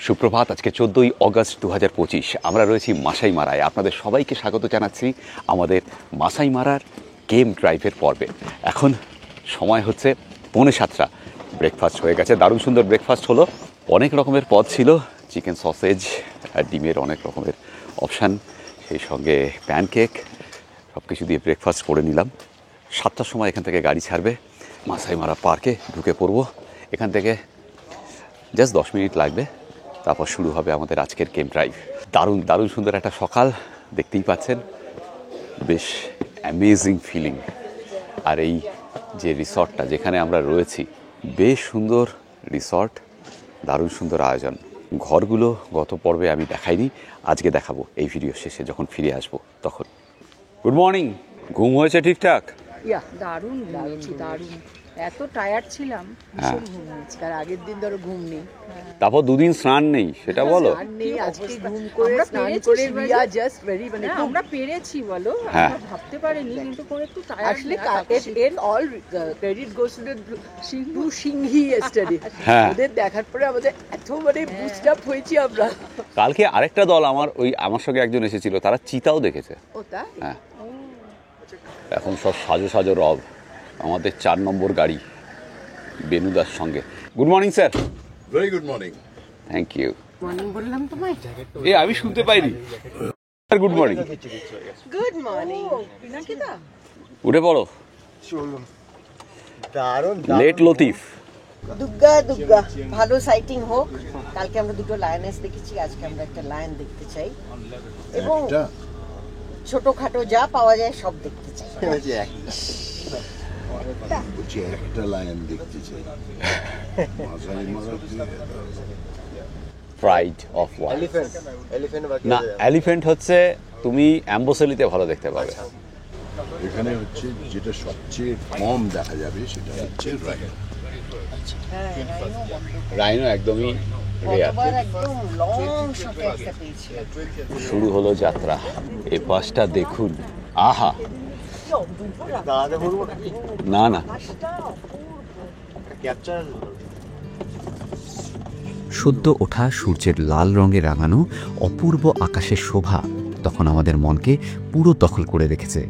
সুপ্রভাত। আজকে 14ই অগস্ট 2025। আমরা রয়েছি মাসাই মারায়। আপনাদের সবাইকে স্বাগত জানাচ্ছি আমাদের মাসাই মারার গেম ড্রাইভের পর্বে। এখন সময় হচ্ছে 6:45। ব্রেকফাস্ট হয়ে গেছে, দারুণ সুন্দর ব্রেকফাস্ট হলো। অনেক রকমের পদ ছিল, চিকেন সসেজ, ডিমের অনেক রকমের অপশান, সেই সঙ্গে প্যানকেক, সব কিছু দিয়ে ব্রেকফাস্ট করে নিলাম। 7টার সময় এখান থেকে গাড়ি ছাড়বে, মাসাই মারা পার্কে ঢুকে পড়বো। এখান থেকে জাস্ট 10 মিনিট লাগবে, তারপর শুরু হবে আমাদের আজকের গেম ড্রাইভ। দারুণ দারুণ সুন্দর একটা সকাল, দেখতেই পাচ্ছেন, বেশ অ্যামেজিং ফিলিং। আর এই যে রিসর্টটা যেখানে আমরা রয়েছি, বেশ সুন্দর রিসর্ট, দারুণ সুন্দর আয়োজন। ঘরগুলো গত পর্বে আমি দেখাইনি, আজকে দেখাবো এই ভিডিও শেষে যখন ফিরে আসবো তখন। Good morning. ঘুম হয়েছে ঠিকঠাক? দারুণ লাগছে, দারুণ। এত টায়ার্ড ছিলাম, ভীষণ ঘুম হয়েছে। তার আগের দিন ধরো ঘুম নেই, তারপর দুদিন স্নান নেই, সেটা বলো। আজকে ঘুম করে স্নান করে we are just very মানে আমরা পেরেছি বলো, হ্যাঁ। আমরা ভাবতে পারিনি, কিন্তু করে একটু টায়ার্ড। আসলে it all credit goes to the Singhi yesterday. হ্যাঁ। ওদের দেখার পরে আমাদের এত মানে বুস্ট আপ হয়েছি আমরা। কালকে আরেকটা দল আমার সঙ্গে একজন এসেছিল, তারা চিতাও দেখেছে। ওটা হ্যাঁ, এখন সব সাজো সাজো রব। আমাদের 4 নম্বর গাড়ি বেনুদার সঙ্গে। Good morning sir. Very good morning. Thank you. Morning বললাম তোমায়। আমি শুনতে পাইনি। Good morning. Good morning. পিনাকিদা উঠে পড়ো। লেট লতিফ। দুগ্গা দুগ্গা ভালো সাইটিং হোক। কালকে আমরা দুটো লায়নেস দেখেছি, আজকে আমরা একটা লায়ন দেখতে চাই, এবং ছোটখাটো যা পাওয়া যায় সব দেখতে চাই। একটা লায়ন দেখতে চাই। Pride of wild. না, এলিফ্যান্ট হচ্ছে তুমি অ্যাম্বোসেলিতে ভালো দেখতে পাবে। এখানে হচ্ছে যেটা সবচেয়ে কম দেখা যাবে সেটা হচ্ছে রাইনো। রাইনো একদমই রেয়ার। গতবার একদম লং শটে একটা পেয়েছি। শুরু হলো যাত্রা। এই বাসটা দেখুন, আহা। না না, সদ্য ওঠা সূর্যের লাল রঙে রাঙানো অপূর্ব আকাশের শোভা তখন আমাদের মনকে পুরো দখল করে রেখেছে।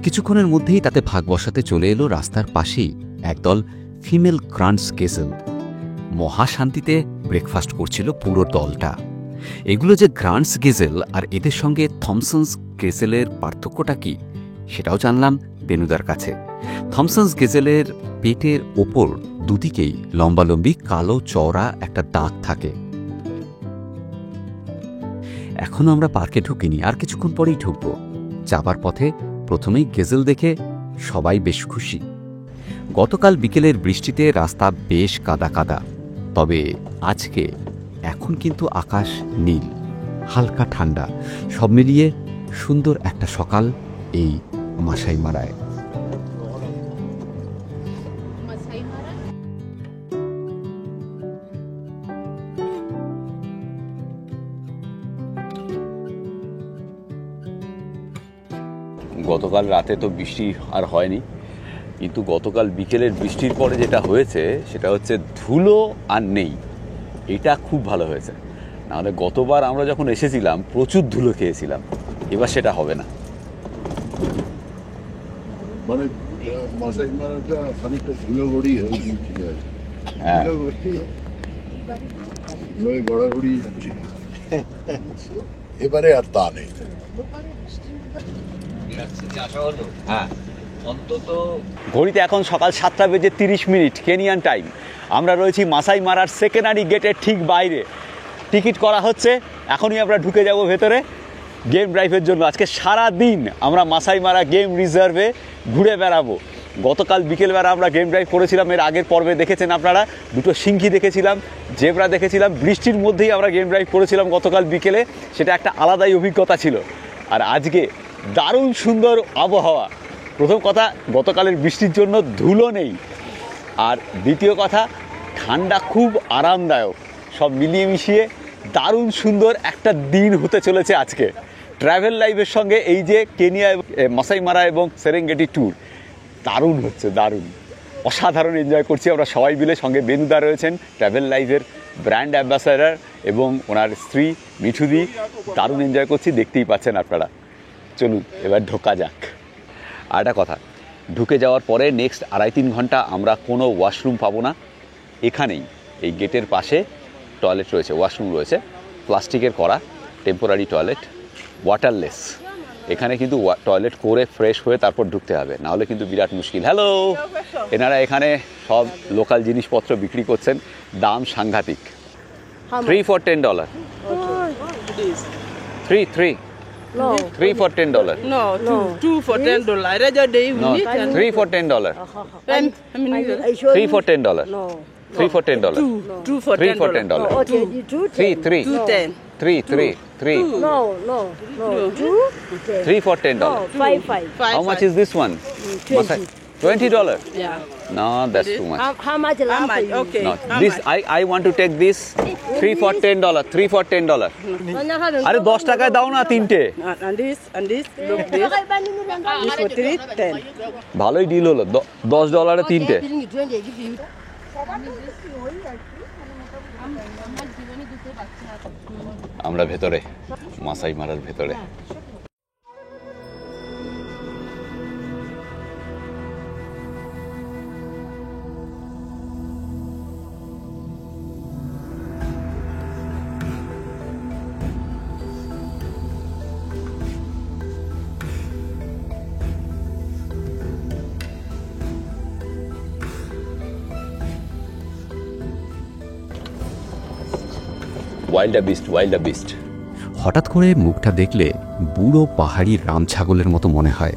কিছুক্ষণের মধ্যেই তাতে ভাগ বসাতে চলে এলো রাস্তার পাশেই একদল ফিমেল গ্রান্ডস গেজেল। মহাশান্তিতে ব্রেকফাস্ট করছিল পুরো দলটা। এগুলো যে গ্রান্ডস গেজেল আর এদের সঙ্গে থমসন্স গেজেলের পার্থক্যটা কি সেটাও জানলাম বেনুদার কাছে। থমসন্স গেজেলের পেটের ওপর দুদিকেই লম্বালম্বি কালো চওড়া একটা দাঁত থাকে। এখনো আমরা পার্কে ঢুকিনি, আর কিছুক্ষণ পরেই ঢুকবো। যাবার পথে প্রথমেই গেজেল দেখে সবাই বেশ খুশি। গতকাল বিকেলের বৃষ্টিতে রাস্তা বেশ কাদা কাদা, তবে আজকে এখন কিন্তু আকাশ নীল, হালকা ঠান্ডা, সব মিলিয়ে সুন্দর একটা সকাল এই মাসাই মারায়। গতকাল রাতে তো বৃষ্টি আর হয়নি, কিন্তু গতকাল বিকেলের বৃষ্টির পরে যেটা হয়েছে সেটা হচ্ছে ধুলো আর নেই। এটা খুব ভালো হয়েছে, নাহলে গতবার আমরা যখন এসেছিলাম প্রচুর ধুলো খেয়েছিলাম, এবার সেটা হবে না। মানে মাসাই মারাটা খানিকটা ধুলোগড়ি হয়ে ঠিক আছে। হ্যাঁ, ধুলোয় গড়াগড়ি হচ্ছে, এবারে আর তা নেই। ঘড়িতে এখন সকাল 7:30 কেনিয়ান টাইম। আমরা রয়েছি মাসাই মারার সেকেন্ডারি গেটের ঠিক বাইরে। টিকিট করা হচ্ছে, এখনই আমরা ঢুকে যাব ভেতরে গেম ড্রাইভের জন্য। আজকে সারা দিন আমরা মাসাই মারা গেম রিজার্ভে ঘুরে বেড়াবো। গতকাল বিকেলবেলা আমরা গেম ড্রাইভ করেছিলাম, এর আগের পর্বে দেখেছেন আপনারা, দুটো সিংহি দেখেছিলাম, জেব্রা দেখেছিলাম। বৃষ্টির মধ্যেই আমরা গেম ড্রাইভ করেছিলাম গতকাল বিকেলে, সেটা একটা আলাদাই অভিজ্ঞতা ছিল। আর আজকে দারুণ সুন্দর আবহাওয়া। প্রথম কথা, গতকালের বৃষ্টির জন্য ধুলো নেই, আর দ্বিতীয় কথা, ঠান্ডা খুব আরামদায়ক। সব মিলিয়ে মিশিয়ে দারুণ সুন্দর একটা দিন হতে চলেছে আজকে। ট্রাভেল লাইভের সঙ্গে এই যে কেনিয়া, মাসাই মারা এবং সেরেঙ্গেটি ট্যুর দারুণ হচ্ছে, দারুণ। অসাধারণ এনজয় করছি আমরা সবাই মিলে। সঙ্গে বেনুদা রয়েছেন, ট্রাভেল লাইভের ব্র্যান্ড অ্যাম্বাসাডার এবং ওনার স্ত্রী মিঠুদি দারুণ এনজয় করছি, দেখতেই পাচ্ছেন আপনারা। চলুন এবার ঢোকা যাক। আর একটা কথা, ঢুকে যাওয়ার পরে নেক্সট 2.5-3 ঘন্টা আমরা কোনো ওয়াশরুম পাবো না। এখানেই এই গেটের পাশে টয়লেট রয়েছে, ওয়াশরুম রয়েছে, প্লাস্টিকের করা টেম্পোরারি টয়লেট, ওয়াটারলেস। এখানে কিন্তু টয়লেট করে ফ্রেশ হয়ে তারপর ঢুকতে হবে, নাহলে কিন্তু বিরাট মুশকিল। হ্যালো, এনারা এখানে সব লোকাল জিনিসপত্র বিক্রি করছেন, দাম সাংঘাতিক। 3 for $10. 3 for $10. No, two for $10. I read your day. No, 3 for $10. Ten. How many? 3 for $10. No. 3 for $10. Two for 3 for $10. $10. Okay, you do 3. Two 10. 3. No. Two? 3 for $10. No, five. Five. How much is this one? Masai? $20. Yeah. No, that's too much. How much How left much? for you? Okay. No, How this much? I want to take this. 3 for $10. 3 for $10. আরে 10 টাকায় দাও না তিনটে। And this. Look this. This for 3, 10. ভালোই deal হলো, $10 তিনটে। আমরা ভেতরে, মাসাই মারার ভেতরে। Wild beast. হঠাৎ করে মুখটা দেখলে বুড়ো পাহাড়ি রাম ছাগলের মতো মনে হয়।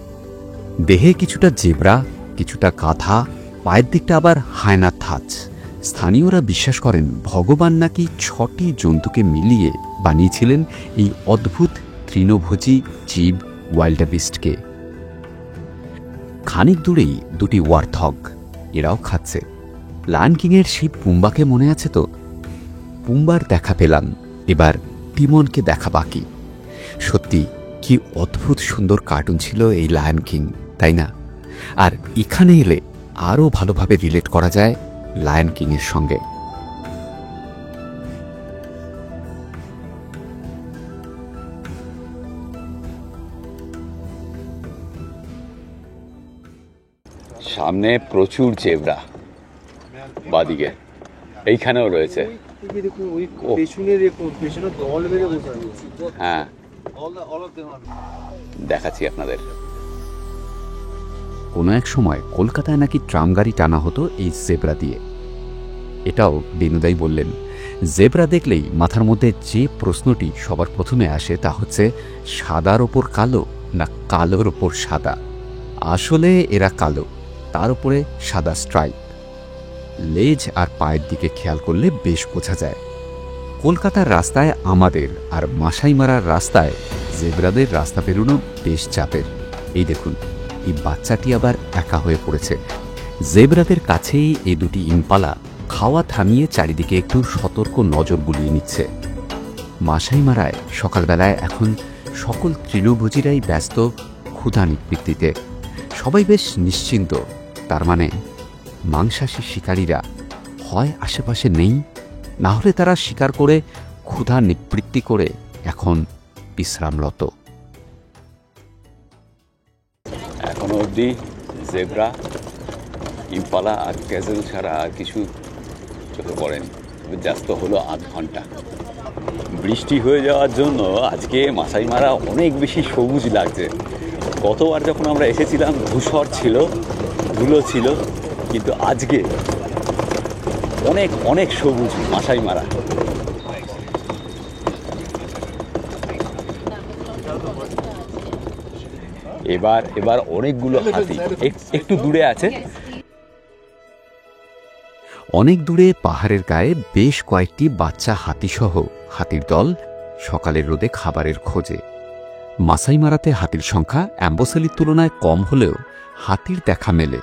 দেহে কিছুটা জেব্রা, কিছুটা গাধা, পায়ের দিকটা আবার হায়নার ধাঁচ। স্থানীয়রা বিশ্বাস করেন ভগবান নাকি 6টি জন্তুকে মিলিয়ে বানিয়েছিলেন এই অদ্ভুত তৃণভোজী জীব ওয়াইল্ড বিস্টকে। খানিক দূরেই দুটি ওয়ারথগ, এরাও খাচ্ছে। লায়ন কিংয়ের সেই পুম্বাকে মনে আছে তো? পুম্বার দেখা পেলাম, এবার টিমনকে দেখা বাকি। সত্যি কি অদ্ভুত সুন্দর কার্টুন ছিল এই লায়ন কিং, তাই না? আর এখানে এলে আরও ভালোভাবে রিলেট করা যায় লায়ন কিংয়ের সঙ্গে। সামনে প্রচুর জেব্রা, বাদিকে এইখানেও রয়েছে। হ্যাঁ, দেখাচ্ছি আপনাদের। কোনো এক সময় কলকাতায় নাকি ট্রাম গাড়ি টানা হতো এই জেব্রা দিয়ে। এটাও বেনুদাই বললেন। জেব্রা দেখলেই মাথার মধ্যে যে প্রশ্নটি সবার প্রথমে আসে তা হচ্ছে সাদার ওপর কালো না কালোর ওপর সাদা। আসলে এরা কালো, তার উপরে সাদা স্ট্রাইপ। লেজ আর পায়ের দিকে খেয়াল করলে বেশ বোঝা যায়। কলকাতার রাস্তায় আমাদের আর মাসাই মারার রাস্তায় জেব্রাদের রাস্তা পেরোনো বেশ চাপের। এই দেখুন, এই বাচ্চাটি আবার একা হয়ে পড়েছে। জেব্রাদের কাছেই এই দুটি ইম্পালা খাওয়া থামিয়ে চারিদিকে একটু সতর্ক নজর বুলিয়ে নিচ্ছে। মাসাই মারায় সকালবেলায় এখন সকল তৃণভোজীরাই ব্যস্ত ক্ষুধা নিবৃত্তিতে। সবাই বেশ নিশ্চিন্ত। তার মানে মাংসাশী শিকারীরা হয় আশেপাশে নেই, না হলে তারা শিকার করে ক্ষুধা নিবৃত্তি করে এখন বিশ্রামরত। এখনো অবধি জেব্রা, ইম্পালা আর গ্যাজেল ছাড়া আর কিছু চোখে পড়েনি। ব্যস্ত হলো আধ ঘন্টা। বৃষ্টি হয়ে যাওয়ার জন্য আজকে মাসাই মারা অনেক বেশি সবুজ লাগছে। গতবার যখন আমরা এসেছিলাম ধূসর ছিল, ধুলো ছিল, কিন্তু আজকে অনেক অনেক সবুজ মাসাই মারা। এবার অনেকগুলো হাতি একটু দূরে আছে। অনেক দূরে পাহাড়ের গায়ে বেশ কয়েকটি বাচ্চা হাতিসহ হাতির দল সকালের রোদে খাবারের খোঁজে। মাসাই মারাতে হাতির সংখ্যা অ্যাম্বোসেলির তুলনায় কম হলেও হাতির দেখা মেলে।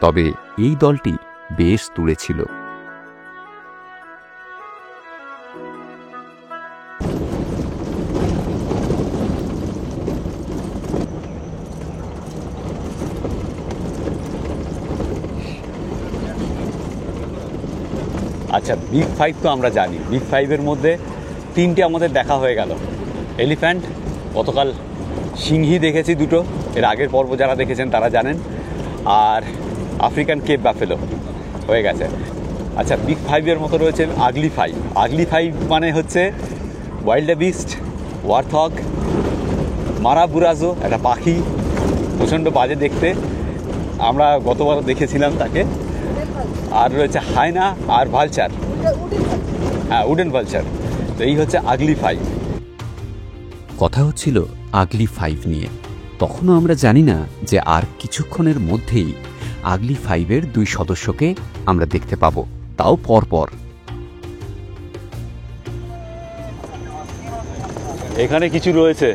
তবে এই দলটি বেশ দূরে ছিল। আচ্ছা, বিগ ফাইভ তো আমরা জানি, বিগ ফাইভের মধ্যে তিনটে আমাদের দেখা হয়ে গেল। এলিফ্যান্ট, গতকাল সিংহী দেখেছি দুটো, এর আগের পর্ব যারা দেখেছেন তারা জানেন, আর আফ্রিকান কেপ ব্যাফেলো হয়ে গেছে। আচ্ছা, বিগ ফাইভের মতো রয়েছে আগলি ফাইভ। আগলি ফাইভ মানে হচ্ছে ওয়াইল্ড বিস্ট, ওয়ারথগ, মারাবুরাজো, একটা পাখি, প্রচণ্ড বাজে দেখতে, আমরা গতবার দেখেছিলাম তাকে। আর রয়েছে হায়না আর ভালচার, হ্যাঁ উডেন ভালচার। তো এই হচ্ছে আগলি ফাইভ। কথা হচ্ছিল আগলি ফাইভ নিয়ে। তখনও আমরা জানি না যে আর কিছুক্ষণের মধ্যেই আগলি ফাইভের 2 সদস্যকে আমরা দেখতে পাবো, তাও পরপর। এখানে কিছু রয়েছে,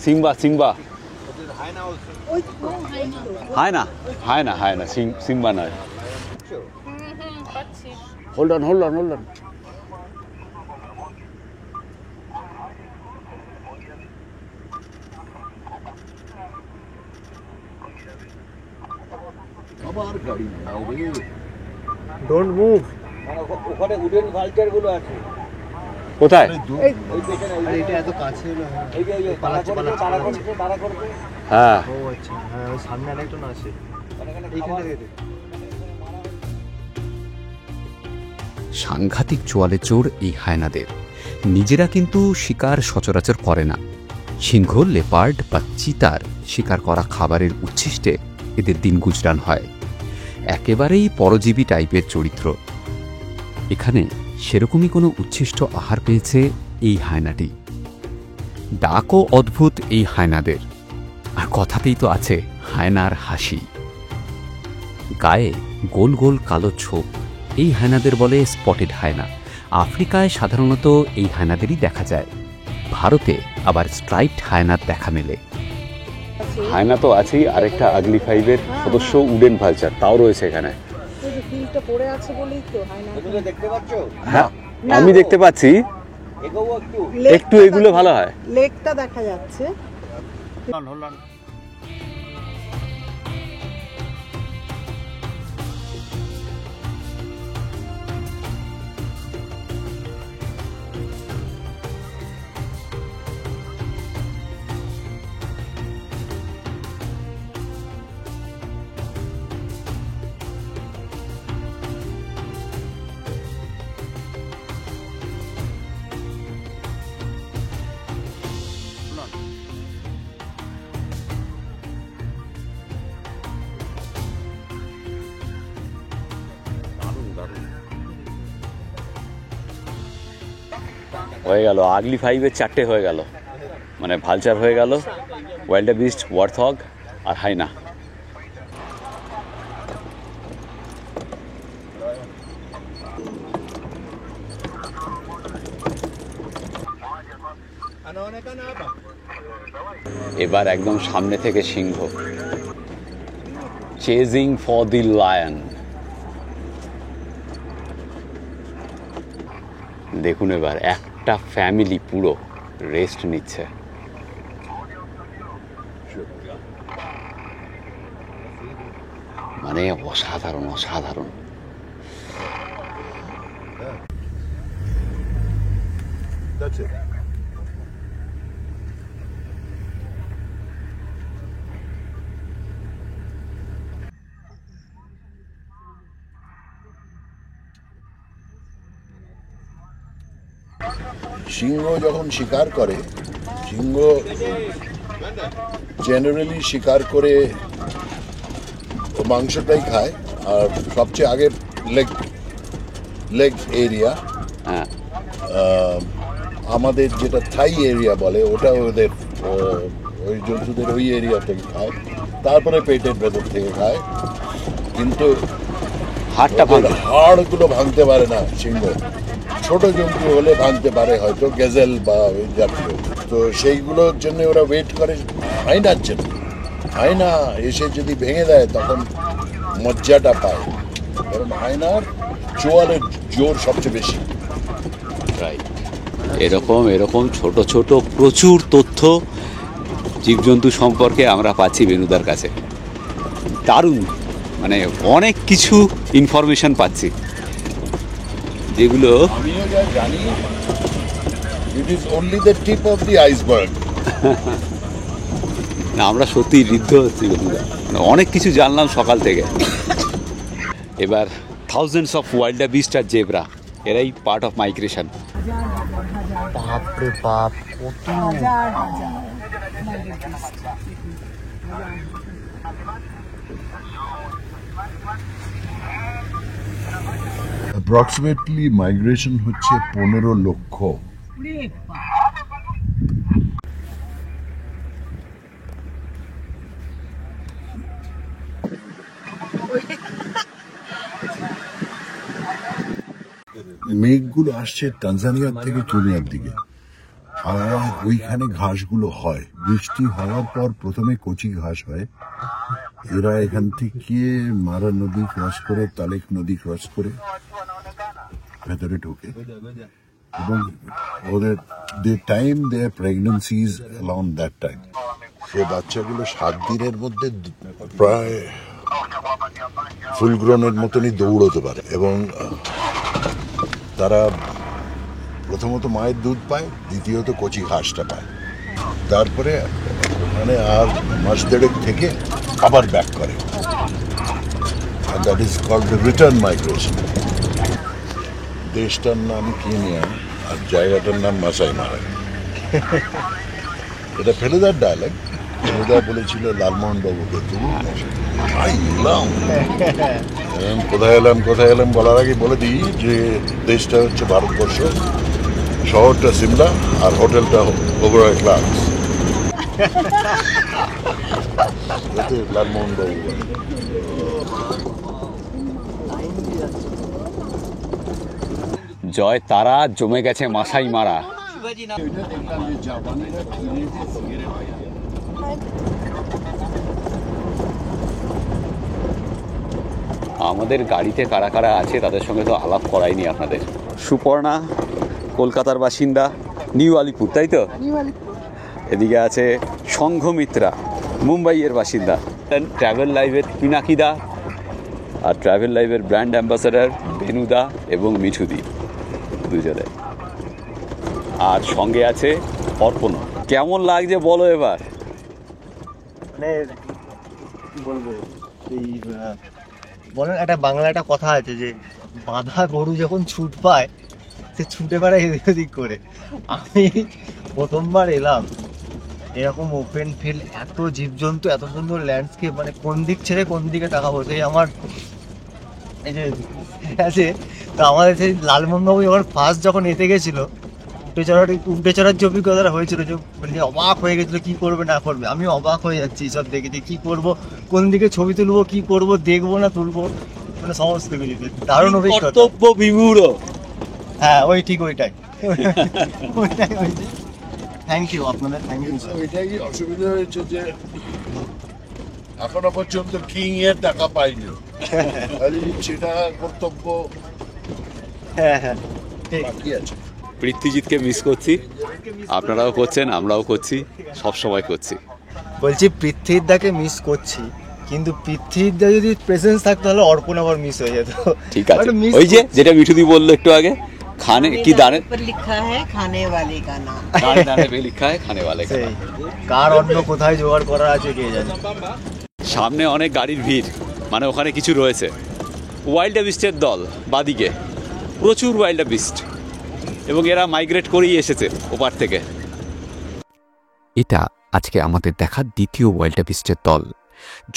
সিম্বা, সিম্বা, হায়না, হায়না, হায়না, সিম্বা নয়। Hold on, hold on, hold on. আবার গাড়ি রে। Don't move. ওখানে উডেন ভালচার গুলো আছে। কোথায়? ওই পেছনে আরে এটা এত কাছে হলো। এই যে তারা করছে। হ্যাঁ, ও আচ্ছা, হ্যাঁ ওই সামনে আরেকজন আছে। এইখান থেকে সাংঘাতিক চোয়ালে চোর এই হায়নাদের। নিজেরা কিন্তু শিকার সচরাচর করে না। সিংহ, লেপার্ড বা চিতার শিকার করা খাবারের উচ্ছিষ্টে এদের দিন গুজরান হয়। একেবারেই পরজীবী টাইপের চরিত্র। এখানে সেরকমই কোনো উচ্ছিষ্ট আহার পেয়েছে এই হায়নাটি। ডাকও অদ্ভুত এই হায়নাদের, আর কথাতেই তো আছে হায়নার হাসি। গায়ে গোল গোল কালো ছোপ, এই হায়নাদের বলে স্পটেড হায়না। আফ্রিকায় সাধারণত এই হায়নাদেরই দেখা যায়, ভারতে আবার স্ট্রাইপড হায়নার দেখা মেলে। হায়না তো আছেই, আরেকটা আগলি ফাইভের সদস্য উডেন ভালচার, তাও রয়েছে এখানে। ফিলটা পড়ে আছে বলেই তো হয় না। এগুলো দেখতে পাচ্ছ? হ্যাঁ, আমি দেখতে পাচ্ছি। এগোবো একটু। একটু এগুলো ভালো হয়। লেকটা দেখা যাচ্ছে। হয়ে গেল আগলি ফাইভের 4টে হয়ে গেল, মানে ভালচার হয়ে গেল, ওয়াইল্ড বিস্ট, ওয়ারথগ আর হায়না। এবার একদম সামনে থেকে সিংহ, চেজিং ফর দি লায়ন। দেখুন এবার একটা ফ্যামিলি পুরো রেস্ট নিচ্ছে। মানে অসাধারণ, অসাধারণ। That's it. সিংহ যখন শিকার করে, সিংহ জেনারেলি শিকার করে ও মাংসটাই খায়, আর সবচেয়ে আগে লেগ এরিয়া, হ্যাঁ, আমাদের যেটা থাই এরিয়া বলে, ওটা ওদের ওই জন্তুদের ওই এরিয়া থেকে খায়, তারপরে পেটের ভেতর থেকে খায়। কিন্তু হাড়টা ভাঙে। হাড়গুলো ভাঙতে পারে না সিংহ। ছোট জন্তু হলে ভাঙতে পারে, হয়তো গেজেল বা ওই জাতীয়। তো সেইগুলোর জন্য ওরা ওয়েট করে হায়নার জন্য। হায়না এসে যদি ভেঙে দেয় তখন মজ্জাটা পায়, কারণ হায়নার চোয়ালের জোর সবচেয়ে বেশি। রাইট। এরকম এরকম ছোট ছোট প্রচুর তথ্য জীবজন্তু সম্পর্কে আমরা পাচ্ছি বেনুদার কাছে। দারুণ, মানে অনেক কিছু ইনফরমেশন পাচ্ছি যেগুলো আমিও যা জানি it is only the tip of the iceberg. না আমরা সত্যি ঋদ্ধ হচ্ছি বন্ধুরা, মানে অনেক কিছু জানলাম সকাল থেকে। এবার থাউজেন্ডস অফ ওয়াইল্ড বিস্ট আর জেব্রা এরাই পার্ট অফ মাইগ্রেশন। বাপরে বাপ, কত হাজার হাজার অ্যাপ্রক্সিমেটলি মাইগ্রেশন হচ্ছে 15 লক্ষ। মেঘগুলো আসছে তানজানিয়ার থেকে কেনিয়ার দিকে, আর ওইখানে ঘাসগুলো হয়। বৃষ্টি হওয়ার পর প্রথমে কচি ঘাস হয়, এরা এখান থেকে মারা নদী ক্রস করে, তালেক নদী ক্রস করে ভেতরে ঢোকে এবং ওদের they time their pregnancies around that time. সে বাচ্চাগুলো 7 দিনের মধ্যে প্রায় ফুল গ্রোনের মতনই দৌড়তে পারে এবং তারা প্রথমত মায়ের দুধ পায়, দ্বিতীয়ত কচি ঘাসটা পায়। তারপরে ওখানে আর মাস দেড়েক থেকে আবার ব্যাক করে, that is called return migration. দেশটার নাম কেনিয়া আর জায়গাটার নাম মাসাই মারা। এটা ফেলুদার ডায়ালেক্ট। ফেলুদা বলেছিল লালমোহন বাবুকে, তুমি এলাম কোথায় এলাম বলার আগে বলে দিই যে দেশটা হচ্ছে ভারতবর্ষ, শহরটা সিমলা আর হোটেলটা ওবরয় ক্লার্কস। লালমোহন বাবু বলে। জয় তারা জমে গেছে মাসাই মারা। আমাদের গাড়িতে কারা কারা আছে তাদের সঙ্গে তো আলাপ করাইনি আপনাদের। সুপর্ণা কলকাতার বাসিন্দা, নিউ আলিপুর, তাই তো? এদিকে আছে সংঘমিত্রা, মুম্বাইয়ের বাসিন্দা। ট্রাভেল লাইভের পিনাকিদা আর ট্রাভেল লাইভের ব্র্যান্ড অ্যাম্বাসাডার বেনুদা এবং মিঠুদি দুজনে। আর সঙ্গে আছে অর্পণা। কেমন লাগছে বলো এবার? মানে কি বলবো, এই বলেন একটা বাংলা একটা কথা আছে যে বাঁধা গরু যখন ছুট পায় সে ছুটে বেড়ায় এদিক ওদিক করে। আমি প্রথমবার এলাম এরকম ওপেন ফিল্ড, এত জীবজন্তু, এত সুন্দর ল্যান্ডস্কেপ, মানে কোন দিক ছেড়ে কোন দিকে তাকাবো। সেই আমার এই যে আছে তো, আমাদের সেই লালমোহনবাবু যখন এতে গেছিল উল্টে চড়ার যে অভিজ্ঞতাটা হয়েছিল, যে মানে অবাক হয়ে গেছিলো কি করবে না করবে। আমি অবাক হয়ে যাচ্ছি সব দেখে, যে কি করব, কোন দিকে ছবি তুলবো, কি করব, দেখবো না তুলবো, মানে সমস্ত কিছু দারুণ অভিজ্ঞতা। কর্তব্য বিমূঢ়। হ্যাঁ ওই ঠিক ওইটাই। থ্যাংক ইউ আপনাদের, থ্যাংক ইউ। এটাই অসুবিধা হয়েছে যে এখনো পর্যন্ত কিং এর টাকা পাইনি, সেটা কর্তব্য হ্যাঁ হ্যাঁ বাকি আছে। পৃথ্বীজিৎকে মিস করছি, আপনারাও করছেন, আমরাও করছি, সব সময় করছি। বলছি পৃথ্বীদাকে মিস করছি, কিন্তু পৃথ্বীদা যদি প্রেজেন্স থাকতো তাহলে অর্পণ আবার মিস হয়ে যেত। ঠিক আছে, ওই যে যেটা মিঠুদি বললো একটু আগে, খানে কি দানে पर लिखा है खाने वाले का नाम। দানে দানে पे लिखा है खाने वाले का সেই नाम। কার অন্য কোথায় জোগাড় করা আছে কে জানে। সামনে অনেক গাড়ির ভিড়, মানে ওখানে কিছু রয়েছে। ওয়াইল্ড বিস্টের দল বাদিকে, প্রচুর ওয়াইল্ড বিস্ট, এবং এরা মাইগ্রেট করেই এসেছে ওপার থেকে। এটা আজকে আমাদের দেখা দ্বিতীয় ওয়াইল্ড বিস্টের দল।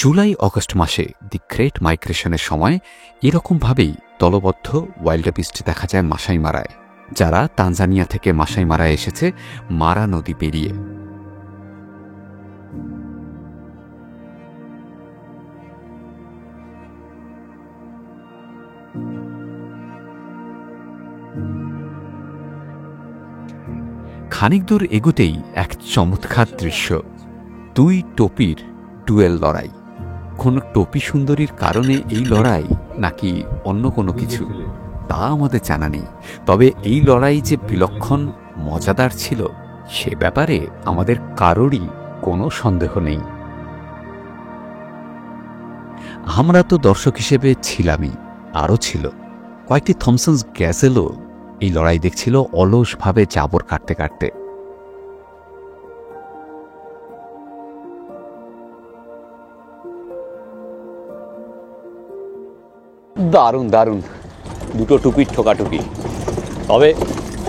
জুলাই আগস্ট মাসে দি গ্রেট মাইগ্রেশনের সময় এরকমভাবেই দলবদ্ধ ওয়াইল্ড বিস্ট দেখা যায় মাসাই মারায়, যারা তানজানিয়া থেকে মাসাই মারায় এসেছে মারা নদী পেরিয়ে। খানিক দূর এগোতেই এক চমৎকার দৃশ্য, দুই টোপির ডুয়েল লড়াই। কোন টোপি সুন্দরীর কারণে এই লড়াই নাকি অন্য কোনো কিছু তা আমাদের জানা নেই, তবে এই লড়াই যে বিলক্ষণ মজাদার ছিল সে ব্যাপারে আমাদের কারোরই কোনো সন্দেহ নেই। আমরা তো দর্শক হিসেবে ছিলামই, আরও ছিল কয়েকটি থমসন্স গ্যাজেলও এই লড়াই দেখছিল অলসভাবে চাবর কাটতে কাটতে। দারুণ দারুণ দুটো টুপির ঠোকাটুকি। তবে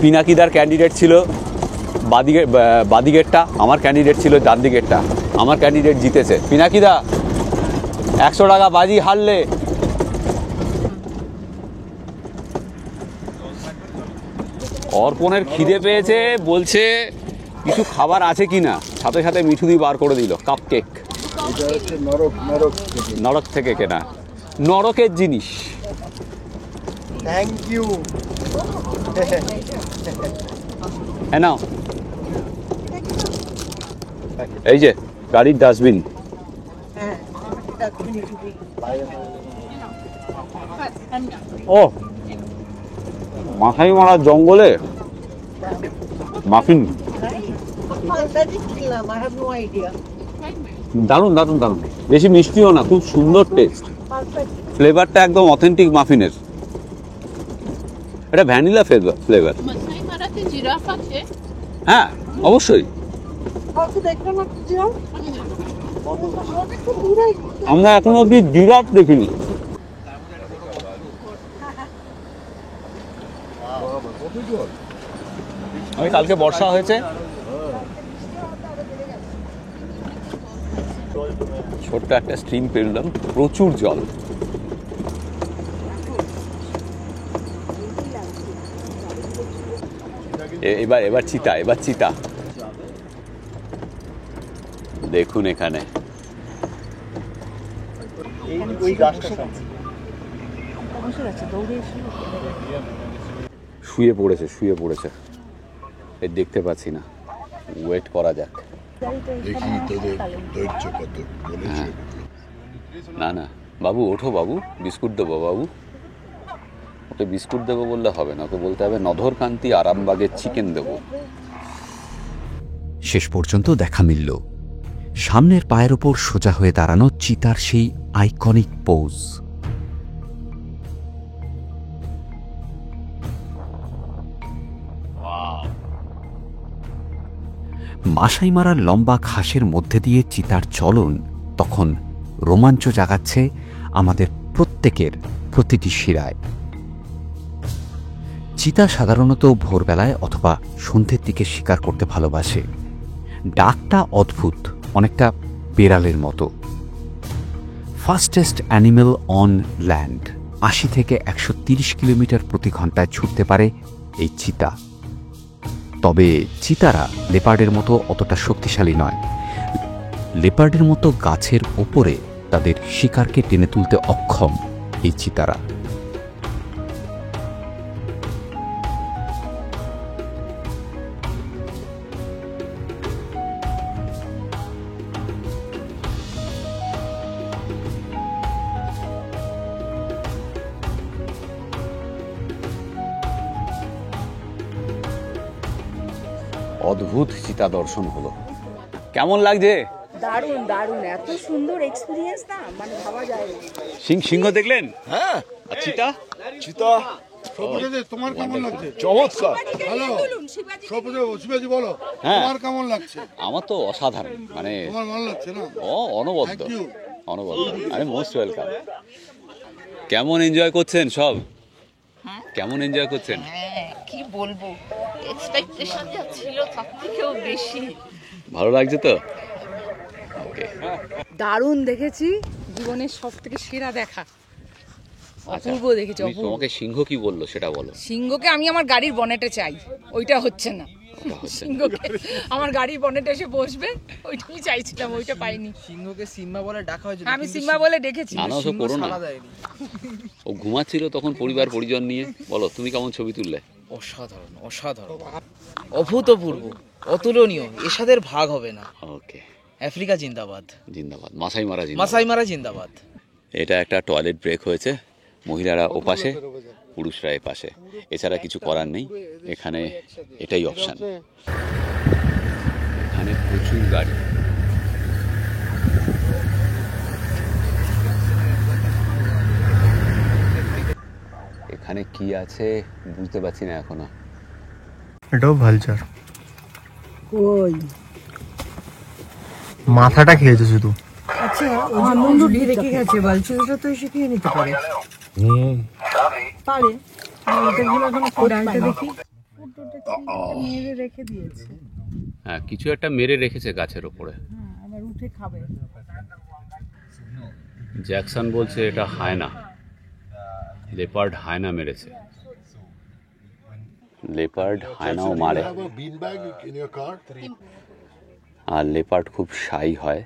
পিনাকিদার ক্যান্ডিডেট ছিল বাদিকেরটা, আমার ক্যান্ডিডেট ছিল ডান দিকেরটা। আমার ক্যান্ডিডেট জিতেছে। পিনাকিদা 100 টাকা বাজি হারলে। অর্পণের খিদে পেয়েছে, বলছে কিছু খাবার আছে কি না, সাথে সাথে মিঠুদি বার করে দিল কাপ কেক। এটা হচ্ছে নরক নরক থেকে। নরক থেকে কেনা, নরকের জিনিস। Thank you. হ্যাঁ নাও, এই যে গাড়ির ডাস্টবিন। হ্যাঁ ও মাথায় মারা জঙ্গলে মাফিন, দারুণ দারুণ দারুণ। বেশি মিষ্টিও না, খুব সুন্দর টেস্ট, ফ্লেভারটা একদম অথেন্টিক মাফিনের। এটা ভ্যানিলা ফ্লেভার। মাসাই মারাতে জিরাফ আছে? হ্যাঁ অবশ্যই, আমরা এখনো অব্দি জিরাফ দেখিনি। আমি কালকে বর্ষা হয়েছে, ছোট্ট একটা স্ট্রিম পেরলাম, প্রচুর জল। এবার চিতা, এবার চিতা দেখুন এখানে। ওই গাছটা শুয়ে পড়েছে, শুয়ে পড়েছে, এ দেখতে পাচ্ছি না, ওয়েট করা যাক। দেখি তোদের ধৈর্য কত বলেছে। না না বাবু ওঠো, বাবু বিস্কুট দেবো, বাবু ওকে বিস্কুট দেবো বললে হবে না, ওকে বলতে হবে নধরকান্তি আরামবাগের চিকেন দেবো। শেষ পর্যন্ত দেখা মিলল, সামনের পায়ের ওপর সোজা হয়ে দাঁড়ানো চিতার সেই আইকনিক পোজ। মাসাই মারার লম্বা ঘাসের মধ্যে দিয়ে চিতার চলন তখন রোমাঞ্চ জাগাচ্ছে আমাদের প্রত্যেকের প্রতিটি শিরায়। চিতা সাধারণত ভোরবেলায় অথবা সন্ধ্যের দিকে শিকার করতে ভালোবাসে। ডাকটা অদ্ভুত, অনেকটা বেড়ালের মতো। ফাস্টেস্ট অ্যানিমেল অন ল্যান্ড, 80 থেকে 130 কিলোমিটার প্রতি ঘন্টায় ছুটতে পারে এই চিতা। তবে চিতারা লেপার্ডের মতো অতটা শক্তিশালী নয়। লেপার্ডের মতো গাছের ওপরে তাদের শিকারকে টেনে তুলতে অক্ষম এই চিতারা। অদ্ভুত চিতা দর্শন হলো। কেমন লাগছে? দারুণ দারুণ, এত সুন্দর এক্সপিরিয়েন্স না, মানে ভাবা যায় না। সিংহ দেখলেন? হ্যাঁ আর চিতা? চিতা তোমার কেমন লাগছে? চমৎকার। হ্যালো শিবাজি বলো, হ্যাঁ। তোমার কেমন লাগছে? আমার তো অসাধারণ, মানে তোমার ভালো লাগছে না? অনবদ্য Thank you. অনবদ্য। আমি মোস্ট ওয়েলকাম। কেমন এনজয় করছেন সব? কেমন এনজয় করছেন? হ্যাঁ কি বলবো, এক্সপেকটেশন যা ছিল তার থেকেও বেশি ভালো লাগছে তো? ওকে, দারুণ দেখেছি, জীবনের সব থেকে সেরা দেখা, অপূর্ব দেখেছি, অপূর্ব। তোমাকে সিংহ কি বললো সেটা বলো। সিংহকে আমি আমার গাড়ির বনেটে চাই, ওইটা হচ্ছে না। ওটা হচ্ছে না। সিংহকে আমার গাড়ির বনেটে এসে বসবে, ওইটাই চাইছিলাম, ওইটা পাইনি। সিংহকে সিম্বা বলে ডাকা হয়েছিল, আমি সিম্বা বলে ডেকেছি। না না, তো করো না। ও ঘুমাচ্ছিল তখন পরিবার পরিজন নিয়ে। বলো তুমি কেমন ছবি তুললে? অসাধারণ অসাধারণ, অভূতপূর্ব, অতুলনীয়, এসাদের ভাগ হবে না। ওকে, আফ্রিকা জিন্দাবাদ, জিন্দাবাদ, মাসাই মারা জিন্দাবাদ। মাসাই মারা জিন্দাবাদ। এটা একটা টয়লেট ব্রেক হয়েছে, মহিলারা ওপাশে, পুরুষরা এপাশে, এছাড়া কিছু করার নেই। এখানে এটাই অপশান। এখানে প্রচুর গাড়ি। এখানে কি আছে বুঝতে পারছি না এখনো। এটাও ভালচার, ওই মাথাটা খেয়েছে শুধু। আচ্ছা, ওই যে মুন্ডুটি রেখে গেছে, বালচুরিটা তো এসে খেয়ে নিতে পারে। পারে। এটাগুলো এখন কোডাইটা দেখি। মেরে রেখে দিয়েছে। হ্যাঁ, কিছু একটা মেরে রেখেছে গাছের ওপরে। আবার উঠে খাবে। জ্যাকসন বলছে এটা হায়না, লেপার্ড হায়না মেরেছে। লেপার্ড হায়নাও মারে, আর লেপার্ড খুব শাই হয়।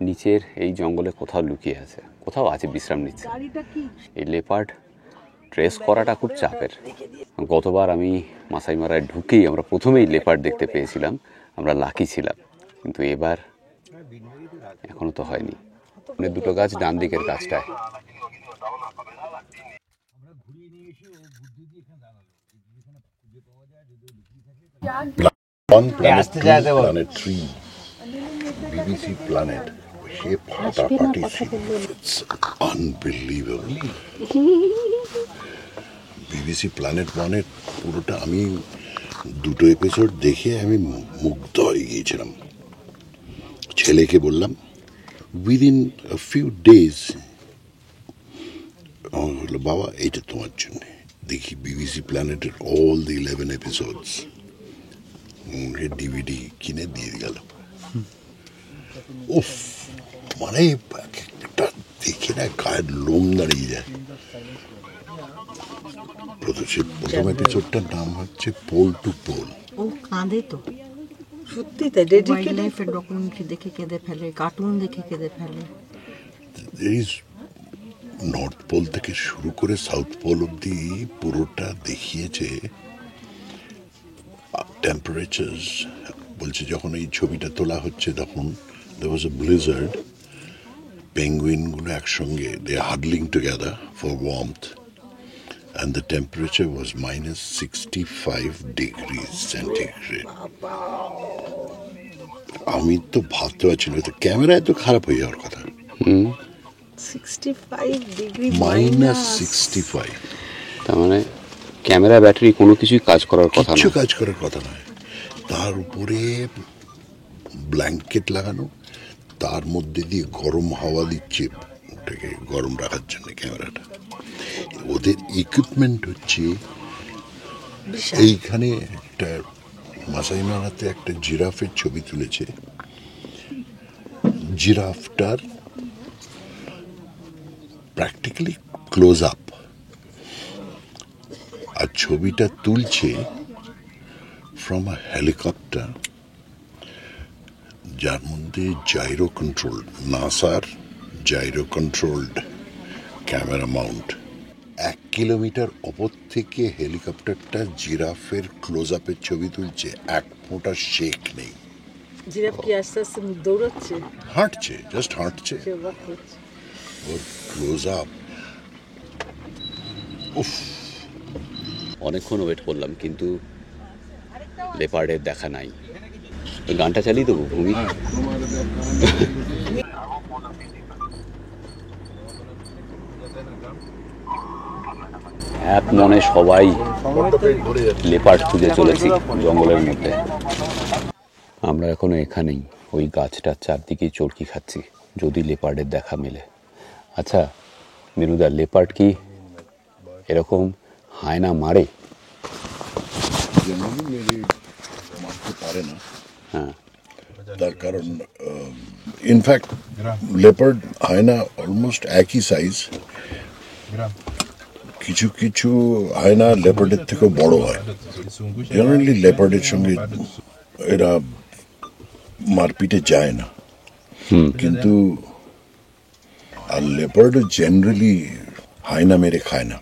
নিচের এই জঙ্গলে কোথাও লুকিয়ে আছে, কোথাও আছে, বিশ্রাম নিচ্ছে। এই লেপার্ড ট্রেস করাটা খুব চাপের। গতবার আমি মাসাই মারায় ঢুকেই আমরা প্রথমেই লেপার্ড দেখতে পেয়েছিলাম, আমরা লাকি ছিলাম। কিন্তু এবার এখনো তো হয়নি। দুটো গাছ ডান দিকের গাছটায়। One planet 2, planet 3, BBC planet. সে ফাটাফাটি ছিল, it's unbelievable. BBC planet 1 এর পুরোটা আমি দুটো এপিসোড দেখে আমি মুগ্ধ হয়ে গিয়েছিলাম। ছেলেকে বললাম উইদিন a few days, বললো বাবা এইটা তোমার জন্য। দেখি BBC প্ল্যানেটের all the 11 episodes DVD কিনে দিয়ে গেল। উফ, মানে একটা দেখে না গায়ের লোম দাঁড়িয়ে যায়। প্রথম এপিসোডটার নাম হচ্ছে পোল টু পোল। ও কাঁদে তো, সত্যি তাই। ডেডিকেটেড লাইফের ডকুমেন্টারি দেখে কেঁদে ফেলে, কার্টুন দেখে কেঁদে ফেলে। নর্থ পোল থেকে শুরু করে সাউথ পোল অব্দি পুরোটা দেখিয়েছে। টেম্পারেচার্স বলছে যখন এই ছবিটা তোলা হচ্ছে তখন there was a blizzard, পেঙ্গুইনগুলো একসঙ্গে they are huddling together for warmth and the temperature was minus 65 degrees centigrade. আমি তো ভাবতে পারছি না, তো ক্যামেরায় তো খারাপ হয়ে যাওয়ার কথা। 65 ডিগ্রি মাইনাস 65, তার মানে ক্যামেরা ব্যাটারি কোনো কিছুই কাজ করার কথা না, কিছু কাজ করার কথা নয়। তার উপরে ব্ল্যাঙ্কেট লাগানো, তার মধ্যে দিয়ে গরম হাওয়া দিচ্ছে ওটাকে গরম রাখার জন্য ক্যামেরাটা। ওদের ইকুইপমেন্ট হচ্ছে, এইখানে একটা মাসাই মারাতে একটা জিরাফের ছবি তুলেছে। জিরাফটার প্র্যাকটিক্যালি ক্লোজ আপ, আর ছবিটা তুলছে ফ্রম আ হেলিকপ্টার, যার মধ্যে জাইরো কন্ট্রোল, নাসার gyro controlled camera Mount. 1 kilometre ওপর থেকে হেলিকপ্টারটা জিরাফের ক্লোজ আপের ছবি তুলছে, এক ফোঁটা শেক নেই। জিরাফ কি আস্তে আস্তে দৌড়াচ্ছে? হাঁটছে, জাস্ট হাঁটছে, ওর ক্লোজ আপ। উফ, অনেকক্ষণ ওয়েট করলাম কিন্তু লেপার্ডের দেখা নাই। ওই গানটা চালিয়ে দেবো ভূমি। এক মনে সবাই লেপার্ড খুঁজে চলেছি জঙ্গলের মধ্যে। আমরা এখনো এখানেই ওই গাছটার চারদিকেই চরকি খাচ্ছি, যদি লেপার্ডের দেখা মেলে। আচ্ছা মিনুদা, লেপার্ড কি এরকম হায়না মারে? মারতে পারে না। হ্যাঁ, তার কারণ ইনফ্যাক্ট লেপার্ড হায়না অলমোস্ট একই সাইজ। কিছু কিছু হায়না লেপার্ডের থেকেও বড় হয়। জেনারেলি লেপার্ডের সঙ্গে এরা মারপিটে যায় না, কিন্তু আর লেপার্ড জেনারেলি হায়না মেরে খায় না।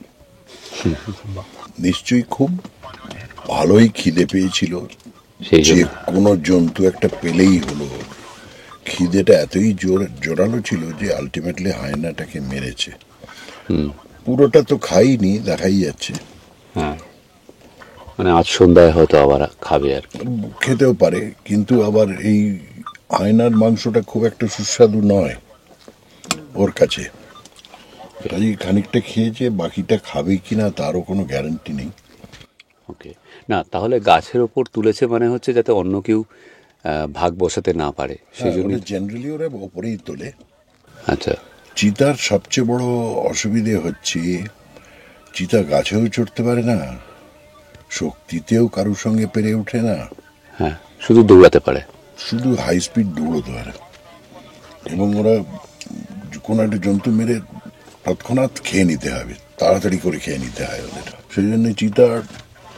নিশ্চয়ই খুব ভালোই খিদে পেয়েছিল, যে কোনো জন্তু একটা পেলেই হলো। খিদেটা এতই জোরালো ছিল যে আলটিমেটলি হায়নাটাকে মেরেছে। পুরোটা তো খাইনি, দেখাই যাচ্ছে। হ্যাঁ, মানে আজ সন্ধ্যায় হয়তো আবার খাবে আর কি। খেতেও পারে, কিন্তু আবার এই হায়নার মাংসটা খুব একটা সুস্বাদু নয় ওর কাছে। কাজে খানিকটা খেয়েছে, বাকিটা খাবে কিনা তারও কোনো গ্যারান্টি নেই। ওকে, না তাহলে গাছের ওপর তুলেছে মানে হচ্ছে যাতে অন্য কেউ ভাগ বসাতে না পারে, সেই জন্য জেনারেলি ওরা ওপরেই তোলে। আচ্ছা, চিতার সবচেয়ে বড় অসুবিধে হচ্ছে চিতা গাছেও চড়তে পারে না, শক্তিতেও কারোর সঙ্গে পেরে ওঠে না, হ্যাঁ শুধু দৌড়াতে পারে, শুধু হাই স্পিড দৌড়তে পারে। এবং ওরা কোনো একটা জন্তু মেরে তৎক্ষণাৎ খেয়ে নিতে হবে, তাড়াতাড়ি করে খেয়ে নিতে হয় ওদের। সেই জন্য চিতার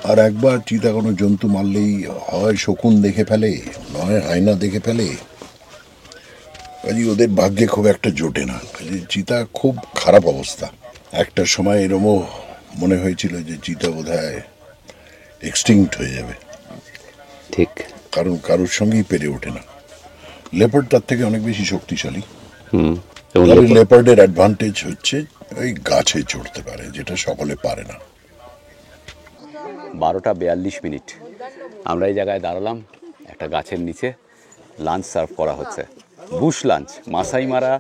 আর একবার চিতা কোনো জন্তু মারলেই হয় শকুন দেখে ফেলে, নয় হায়না দেখে ফেলে। কাজে ওদের ভাগ্যে খুব একটা জোটে না। কাজে চিতা খুব খারাপ অবস্থা। একটা সময় এরমও মনে হয়েছিল যে চিতা বোধহয় এক্সটিংক্ট হয়ে যাবে, ঠিক, কারণ কারোর সঙ্গেই পেরে ওঠে না। লেপার্ড তার থেকে অনেক বেশি শক্তিশালী। এবং তবে লেপার্ডের অ্যাডভান্টেজ হচ্ছে ওই গাছে চড়তে পারে, যেটা সকলে পারে না। 12:42 আমরা এই জায়গায় দাঁড়ালাম একটা গাছের নিচে, লাঞ্চ সার্ভ করা হচ্ছে, বুশ লাঞ্চ, মাসাই মারা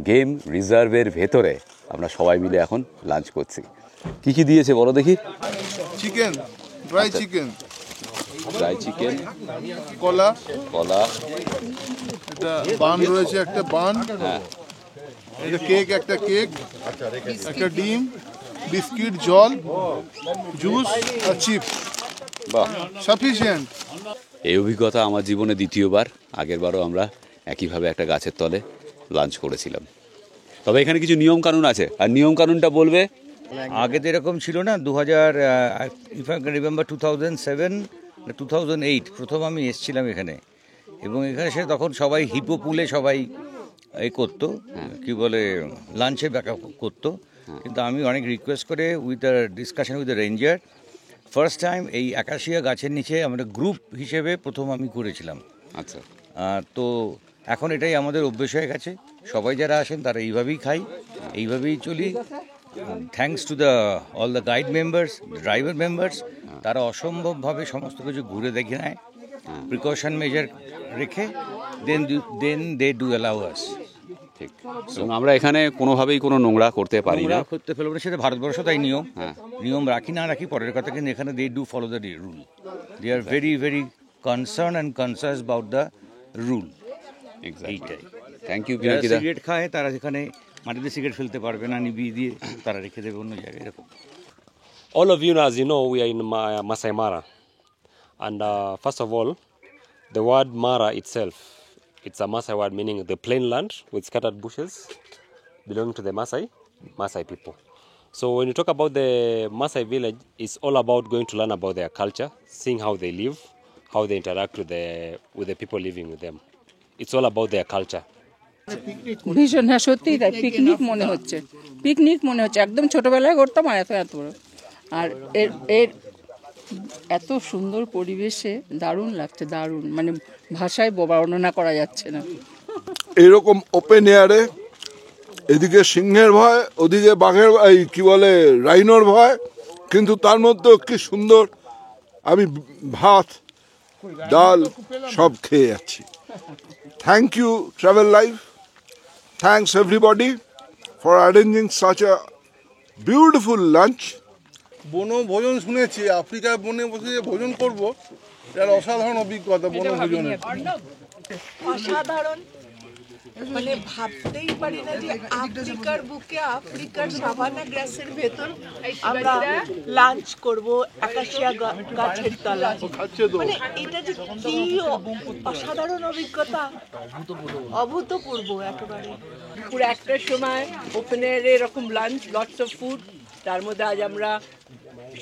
গেম রিজার্ভের ভেতরে আমরা সবাই মিলে এখন লাঞ্চ করছি। কি কি দিয়েছে বলো দেখি? Chicken, dry chicken, dry chicken, কলা, কলা, এটা বান রয়েছে, একটা বান, এটা কেক, একটা কেক, একটা ডিম, বিস্কিট, জল, জুস আর চিপস। বাহ, সাফিসিয়েন্ট। এই অভিজ্ঞতা আমার জীবনে দ্বিতীয়বার। আগেরবারও আমরা একইভাবে একটা গাছের তলে লাঞ্চ করেছিলাম। তবে এখানে কিছু নিয়ম কানুন আছে, আর নিয়ম কানুনটা বলবে। আগে তো এরকম ছিল না। 2000 ইফ আই রিমেম্বার 2007 2008 প্রথম আমি এসেছিলাম এখানে, এবং এখানে সে তখন সবাই হিপো পুলে সবাই এই করতো, কি বলে লাঞ্চে ব্যাকআপ করতো। কিন্তু আমি অনেক রিকোয়েস্ট করে with the discussion with the ranger first time এই একাশিয়া গাছের নিচে আমরা গ্রুপ হিসেবে প্রথম আমি করেছিলাম। আচ্ছা, তো এখন এটাই আমাদের অভ্যেস হয়ে গেছে, সবাই যারা আসেন তারা এইভাবেই খাই, এইভাবেই চলি। Thanks to the all the guide members, driver members, তারা অসম্ভবভাবে সমস্ত কিছু ঘুরে দেখে নেয়, প্রিকশন মেজার রেখে, দেন দে ডু অ্যালাউ আস। ঠিক। এবং আমরা এখানে কোনোভাবেই কোনো নোংরা করতে পারি না, করতে ফেলবো না, সেটা ভারতবর্ষ তাই নিয়ম। নিয়ম রাখি না রাখি পরের কথা, কিন্তু এখানে they do follow the rule. They are very very concern and conscious about the rule. এইটাই। Thank you. যারা সিগারেট খায় তারা সেখানে মাটিতে সিগারেট ফেলতে পারবে না, নিবিয়ে দিয়ে তারা রেখে দেবে অন্য জায়গায়, এরকম। All of you, as you know, we are in Masai Mara. And first of all, the word Mara itself, it's a Masai word meaning the plain land with scattered bushes belonging to the Masai people. So when you talk about the Masai village, it's all about going to learn about their culture, seeing how they live, how they interact with the people living with them. It's all about their culture. ভীষণ, হ্যাঁ সত্যিই তাই, picnic মনে হচ্ছে, picnic মনে হচ্ছে, একদম ছোটবেলায় করতাম আর এত বড়। আর এর এত সুন্দর পরিবেশে দারুণ লাগছে, দারুণ, মানে ভাষায় বর্ণনা করা যাচ্ছে না। এরকম ওপেন এয়ারে, এদিকে সিংহের ভয়, ওদিকে বাঘের, এই কি বলে রাইনোর ভয়, কিন্তু তার মধ্যেও কি সুন্দর আমি ভাত ডাল সব খেয়ে যাচ্ছি। Thank you travel life, thanks everybody for arranging such a beautiful lunch. বনভোজন শুনেছি, আফ্রিকায় বনে বসে যে ভোজন করবো, এর অসাধারণ অভিজ্ঞতা বনভোজনের। অসাধারণ, মানে ভাবতেই পারি না যে আফ্রিকার বুকে, আফ্রিকার সাভানা গ্রাসের ভেতর আমরা লাঞ্চ করব আকাশিয়া গাছের তলায়। মানে এটা যে কি অসাধারণ অভিজ্ঞতা, অভূতপূর্ব একেবারে। পুরো একটার সময় ওপেন এয়ারে এরকম লাঞ্চ, লটস অফ ফুড, তার মধ্যে আজ আমরা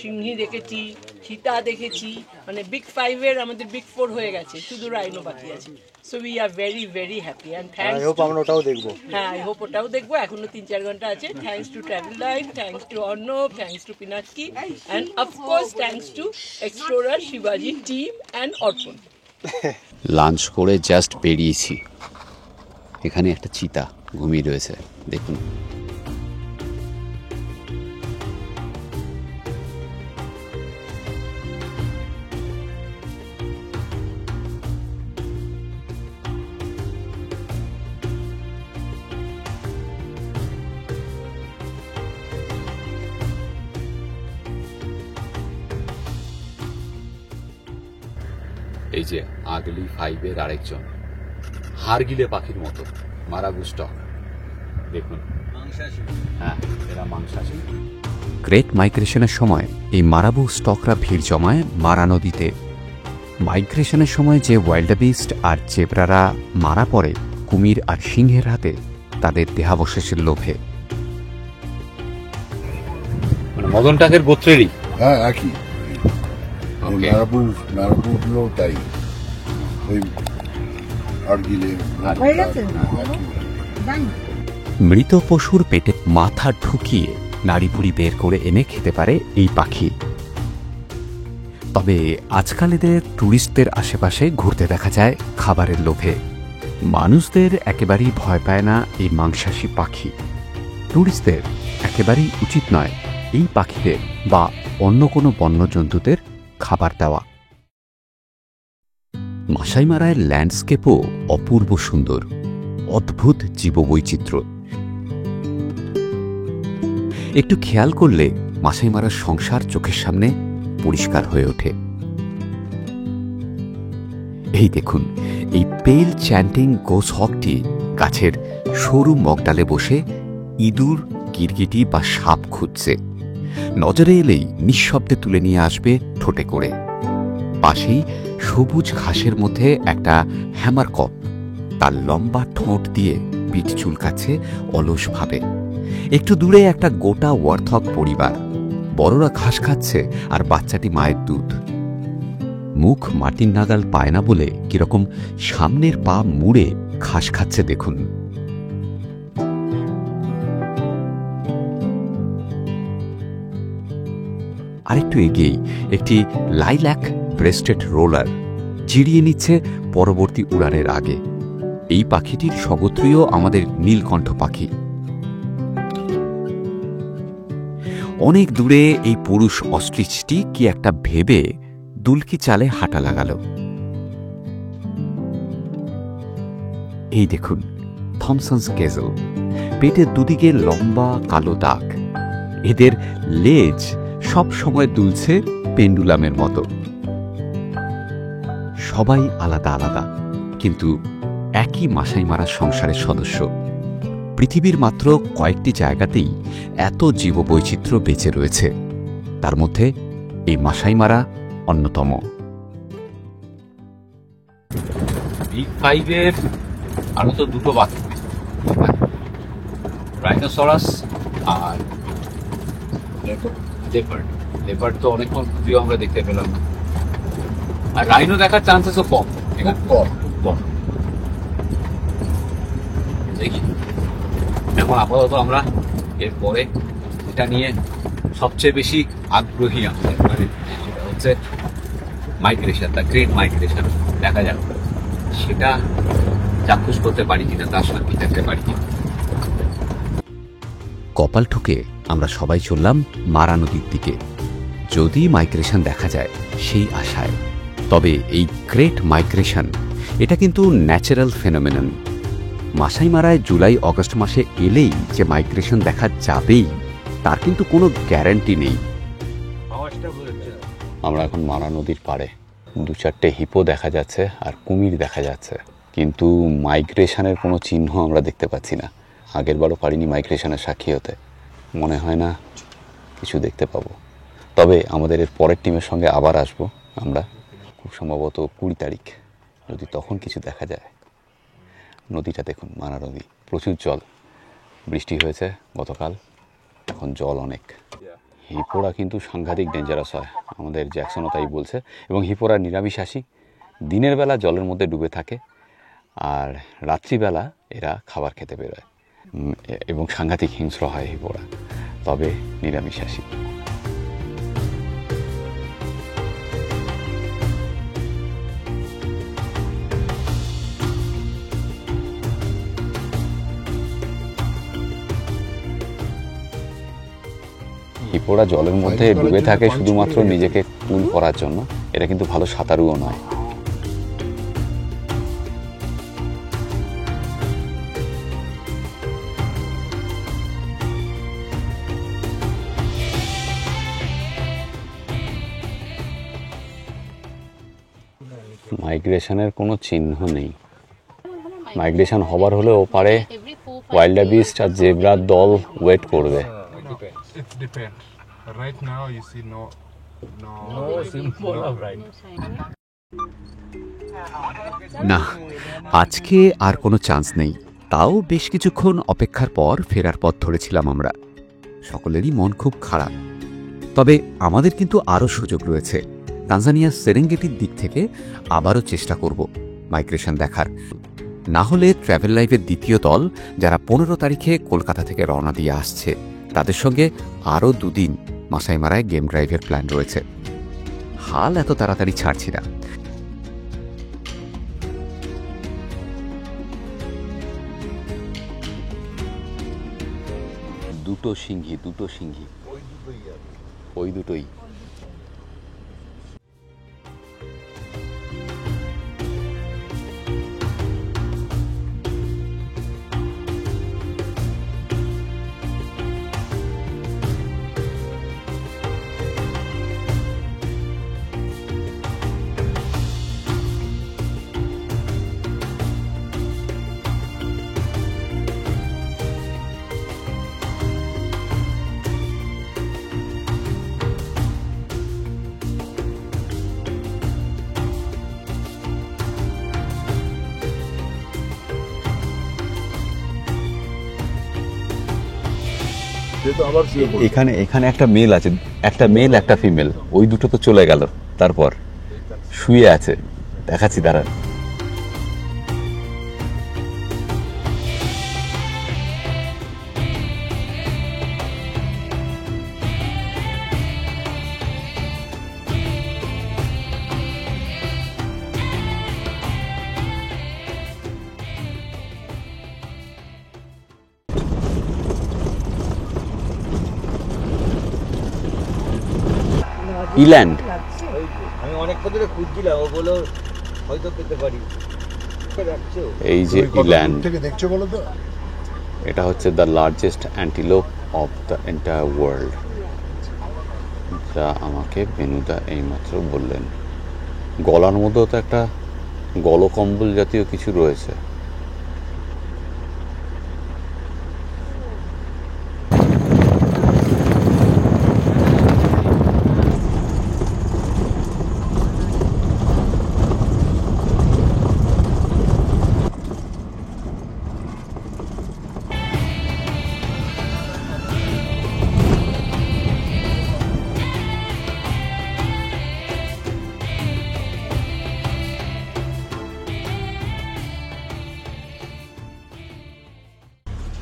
সিংহী দেখেছি, চিতা দেখেছি, মানে বিগ ফাইভের আমাদের বিগ ফোর হয়ে গেছে, শুধু রাইনো বাকি আছে। So we are very very happy and thanks. I hope আমরা ওটাও দেখবো। হ্যাঁ, আই হোপ ওটাও দেখবো, এখনো 3-4 ঘন্টা আছে। Thanks to travel line, thanks to Arnab, thanks to Pinaki, and of course thanks to explorer শিবাজি টিম অ্যান্ড অর্পণ। লাঞ্চ করে জাস্ট বেরিয়েছি, এখানে একটা চিতা ঘুমিয়ে রয়েছে, দেখুন। এই যে আগলি 5-এর আরেকজন হারগিলে পাখির মতো মারাবু স্টক দেখুন। হ্যাঁ, এরা মাংসাশী। গ্রেট মাইগ্রেশনের সময় এই মারাবু স্টকরা ভিড় জমায় মারা নদীতে। মাইগ্রেশনের সময় যে ওয়াইল্ডবিস্ট আর জেব্রারা মারা পড়ে কুমির আর সিংহের হাতে তাদের দেহাবশেষের লোভে। মানে মদন টাকের গোত্রেরই? হ্যাঁ, একই। নারাবুগুলো তাই ওই হাড়গিলে। মৃত পশুর পেটে মাথা ঢুকিয়ে নাড়িভুড়ি বের করে এনে খেতে পারে এই পাখি। তবে আজকাল এদের ট্যুরিস্টদের আশেপাশে ঘুরতে দেখা যায় খাবারের লোভে। মানুষদের একেবারেই ভয় পায় না এই মাংসাশী পাখি। ট্যুরিস্টদের একেবারেই উচিত নয় এই পাখিদের বা অন্য কোনো বন্যজন্তুদের খাবার দেওয়া। মাসাই মারার ল্যান্ডস্কেপও অপূর্ব সুন্দর, অদ্ভুত জীববৈচিত্র্য। একটু খেয়াল করলে মাসাই মারার সংসার চোখের সামনে পরিষ্কার হয়ে ওঠে। এই দেখুন, এই পেল চ্যান্টিং গোস হকটি গাছের সরু মগডালে বসে ইঁদুর, গিরগিটি বা সাপ খুঁজছে। নজরে এলেই নিঃশব্দে তুলে নিয়ে আসবে ঠোঁটে করে। পাশেই সবুজ ঘাসের মধ্যে একটা হ্যামারকক তার লম্বা ঠোঁট দিয়ে পিঠ চুলকাচ্ছে অলসভাবে। একটু দূরে একটা গোটা ওয়ার্থক পরিবার, বড়রা ঘাস খাচ্ছে আর বাচ্চাটি মায়ের দুধ। মুখ মাটির নাগাল পায় না বলে কিরকম সামনের পা মুড়ে ঘাস খাচ্ছে দেখুন। আরেকটু এগিয়েই একটি লাইল্যাক ব্রেস্টেড রোলার জিরিয়ে নিচ্ছে পরবর্তী উড়ানের আগে। এই পাখিটির স্বগোত্রীয় আমাদের নীলকণ্ঠ পাখি। অনেক দূরে এই পুরুষ অস্ট্রিচটি কি একটা ভেবে দুলকি চালে হাঁটা লাগাল। এই দেখুন থমসন্স গেজেল, পেটের দুদিকে লম্বা কালো দাগ। এদের লেজ সব সময় দুলছে পেন্ডুলামের মতো। সবাই আলাদা আলাদা, কিন্তু একই মাসাই মারা সংসারের সদস্য। পৃথিবীর মাত্র কয়েকটি জায়গাতেই এত জীববৈচিত্র্য বেঁচে রয়েছে, তার মধ্যে এই মাসাই মারা অন্যতম। বিগ 5-এর আরো তো দুটো বাকি, রাইনোসরাস আর লেপার্ড। লেপার্ড তো অনেকক্ষণ প্রিয় আমরা দেখতে পেলাম, আর রাইনো দেখার চান্সেসও কম। দেখি এখন আপাতত আমরা এরপরে এটা নিয়ে সবচেয়ে বেশি আগ্রহী আমাদের, মানে সেটা হচ্ছে মাইগ্রেশন, দ্য গ্রেট মাইগ্রেশন। দেখা যাক সেটা চাক্ষুষ করতে পারি কিনা, তার সাথে থাকতে পারি কিনা। কপাল ঠুকে আমরা সবাই চললাম মারা নদীর দিকে, যদি মাইগ্রেশন দেখা যায় সেই আশায়। তবে এই গ্রেট মাইগ্রেশন এটা কিন্তু ন্যাচারাল ফেনোমেনন। মাসাই মারায় জুলাই অগস্ট মাসে এলেই যে মাইগ্রেশন দেখা যাবেই তার কিন্তু কোনো গ্যারান্টি নেই। আমরা এখন মারা নদীর পাড়ে, 2-4টে হিপো দেখা যাচ্ছে আর কুমির দেখা যাচ্ছে, কিন্তু মাইগ্রেশনের কোনো চিহ্ন আমরা দেখতে পাচ্ছি না। আগের বারও পারিনি মাইগ্রেশনের সাক্ষী হতে, মনে হয় না কিছু দেখতে পাবো। তবে আমাদের এর পরের টিমের সঙ্গে আবার আসবো আমরা, খুব সম্ভবত 20 তারিখ, যদি তখন কিছু দেখা যায়। নদীটা দেখুন, মারা নদী, প্রচুর জল, বৃষ্টি হয়েছে গতকাল, এখন জল অনেক। হিপোরা কিন্তু সাংঘাতিক ডেঞ্জারাস হয়, আমাদের জ্যাকসনও তাই বলছে। এবং হিপোরা নিরামিষাশী, দিনের বেলা জলের মধ্যে ডুবে থাকে আর রাত্রিবেলা এরা খাবার খেতে বেরোয়, এবং সাংঘাতিক হিংস্র হয় হিপোরা, তবে নিরামিষাশী। হিপোরা জলের মধ্যে ডুবে থাকে শুধুমাত্র নিজেকে কুল করার জন্য, এটা কিন্তু ভালো সাঁতারুও নয়। মাইগ্রেশনের কোনো চিহ্ন নেই। মাইগ্রেশন হবার হলে ওপারে ওয়াইল্ড বিস্ট আর জেব্রার দল ওয়েট করবে। না, আজকে আর কোনো চান্স নেই। তাও বেশ কিছুক্ষণ অপেক্ষার পর ফেরার পথ ধরেছিলাম আমরা। সকলেরই মন খুব খারাপ। তবে আমাদের কিন্তু আরও সুযোগ রয়েছে। তানজানিয়ার সেরেঙ্গেটির দিক থেকে আবারও চেষ্টা করব মাইগ্রেশন দেখার। না হলে ট্র্যাভেল লাইভের দ্বিতীয় দল, যারা 15 তারিখে কলকাতা থেকে রওনা দিয়ে আসছে, তাদের সঙ্গে আরও 2 দিন মাসাই মারায় গেম ড্রাইভের প্ল্যান রয়েছে। হাল এত তাড়াতাড়ি ছাড়ছি না। দুটো সিংহী ওই দুটোই। এখানে একটা মেল আছে, একটা মেল একটা ফিমেল, ওই দুটো তো চলে গেল। তারপর শুয়ে আছে, দেখাচ্ছি দাঁড়ান। ইল্যান্ড আমি অনেকক্ষণ ধরে খুঁজছিলাম, ও বলো হয়তো পেতে পারি। এই যে ইল্যান্ড, থেকে দেখছো বলো তো? এটা হচ্ছে the largest antelope of the entire world, যা আমাকে বেনুদা এইমাত্র বললেন। গলার মধ্যেও তো একটা গলকম্বল জাতীয় কিছু রয়েছে।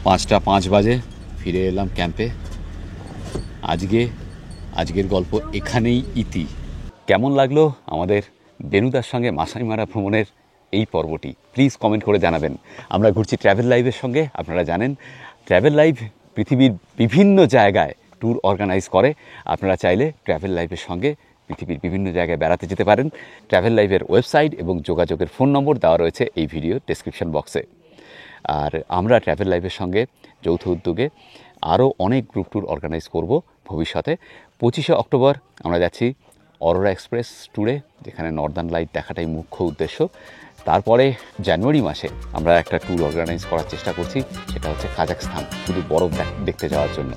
পাঁচটা 5 বাজে ফিরে এলাম ক্যাম্পে। আজকের গল্প এখানেই ইতি। কেমন লাগলো আমাদের বেনুদার সঙ্গে মাসাই মারা ভ্রমণের এই পর্বটি? প্লিজ কমেন্ট করে জানাবেন। আমরা ঘুরছি ট্র্যাভেল লাইভের সঙ্গে। আপনারা জানেন ট্র্যাভেল লাইভ পৃথিবীর বিভিন্ন জায়গায় ট্যুর অর্গানাইজ করে। আপনারা চাইলে ট্র্যাভেল লাইভের সঙ্গে পৃথিবীর বিভিন্ন জায়গায় বেড়াতে যেতে পারেন। ট্র্যাভেল লাইভের ওয়েবসাইট এবং যোগাযোগের ফোন নম্বর দেওয়া রয়েছে এই ভিডিও ডেসক্রিপশন বক্সে। আর আমরা ট্র্যাভেল লাইভের সঙ্গে যৌথ উদ্যোগে আরও অনেক গ্রুপ ট্যুর অর্গানাইজ করব ভবিষ্যতে। 25শে অক্টোবর আমরা যাচ্ছি অরোরা এক্সপ্রেস ট্যুরে, যেখানে নর্দার্ন লাইট দেখাটাই মুখ্য উদ্দেশ্য। তারপরে জানুয়ারি মাসে আমরা একটা ট্যুর অর্গানাইজ করার চেষ্টা করছি, সেটা হচ্ছে কাজাখস্তান, শুধু বরফ দেখতে যাওয়ার জন্য।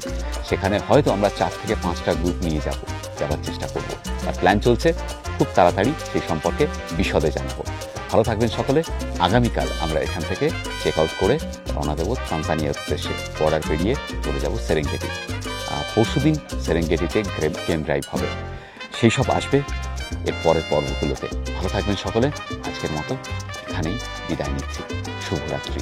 সেখানে হয়তো আমরা 4 থেকে 5টা গ্রুপ নিয়ে যাবার চেষ্টা করব। আর প্ল্যান চলছে, খুব তাড়াতাড়ি সেই সম্পর্কে বিশদে জানাবো। ভালো থাকবেন সকলে। আগামীকাল আমরা এখান থেকে চেক আউট করে রওনা দেবো তানজানিয়ার উদ্দেশ্যে। বর্ডার পেরিয়ে চলে যাব সেরেঙ্গেটি। পরশুদিন সেরেঙ্গেটিতে গেম ড্রাইভ হবে। সেই সব আসবে এর পরের পর্বগুলোতে। ভালো থাকবেন সকলে। আজকের মতো এখানেই বিদায় নিচ্ছি। শুভরাত্রি।